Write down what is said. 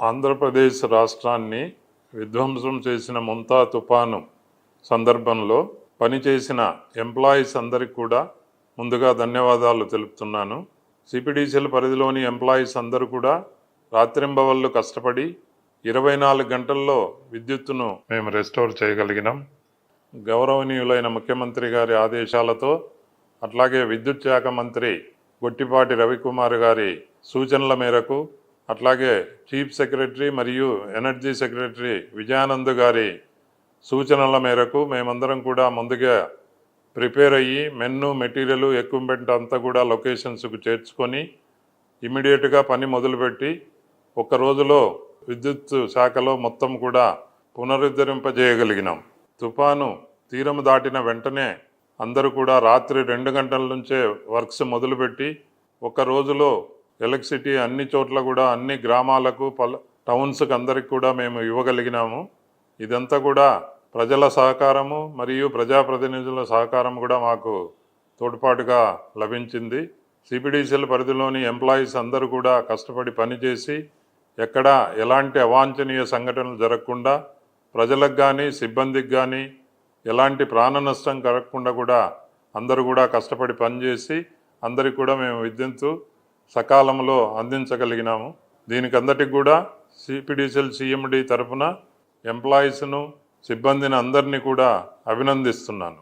ఆంధ్రప్రదేశ్ రాష్ట్రాన్ని విధ్వంసం చేసిన ముంతా తుఫాను సందర్భంలో పనిచేసిన ఎంప్లాయీస్ అందరికి కూడా ముందుగా ధన్యవాదాలు తెలుపుతున్నాను. సిపిడిసిఎల్ పరిధిలోని ఎంప్లాయీస్ అందరూ కూడా రాత్రింబవళ్ళు కష్టపడి 24 గంటల్లో విద్యుత్తును మేము రెస్టోర్ చేయగలిగినాం. గౌరవనీయులైన ముఖ్యమంత్రి గారి ఆదేశాలతో, అట్లాగే విద్యుత్ శాఖ మంత్రి గొట్టిపాటి రవికుమార్ గారి సూచనల మేరకు, అట్లాగే చీఫ్ సెక్రటరీ మరియు ఎనర్జీ సెక్రటరీ విజయానంద్ గారి సూచనల మేరకు మేమందరం కూడా ముందుగా ప్రిపేర్ అయ్యి మెటీరియల్ ఎక్విప్మెంట్ అంతా కూడా లొకేషన్స్కు చేర్చుకొని ఇమీడియట్గా పని మొదలుపెట్టి ఒక్క రోజులో విద్యుత్ శాఖలో మొత్తం కూడా పునరుద్ధరింపజేయగలిగినాం. తుఫాను తీరం దాటిన వెంటనే అందరూ కూడా రాత్రి 2 గంటల నుంచే వర్క్స్ మొదలుపెట్టి ఒక రోజులో ఎలక్ట్రిసిటీ అన్ని చోట్ల కూడా అన్ని గ్రామాలకు టౌన్స్కి అందరికి కూడా మేము ఇవ్వగలిగినాము. ఇదంతా కూడా ప్రజల సహకారము మరియు ప్రజాప్రతినిధుల సహకారం కూడా మాకు తోడ్పాటుగా లభించింది. సిపిడిసిఎల్ పరిధిలోని ఎంప్లాయీస్ అందరూ కూడా కష్టపడి పనిచేసి ఎక్కడా ఎలాంటి అవాంఛనీయ సంఘటనలు జరగకుండా, ప్రజలకు కానీ సిబ్బందికి కానీ ఎలాంటి ప్రాణ నష్టం కలగకుండా కూడా అందరూ కూడా కష్టపడి పనిచేసి అందరికి కూడా మేము విద్యుత్తు సకాలంలో అందించగలిగినాము. దీనికి అందరికి కూడా సిపిడిసిఎల్ సిఎండి తరఫున ఎంప్లాయీస్ను సిబ్బందిని అందరినీ కూడా అభినందిస్తున్నాను.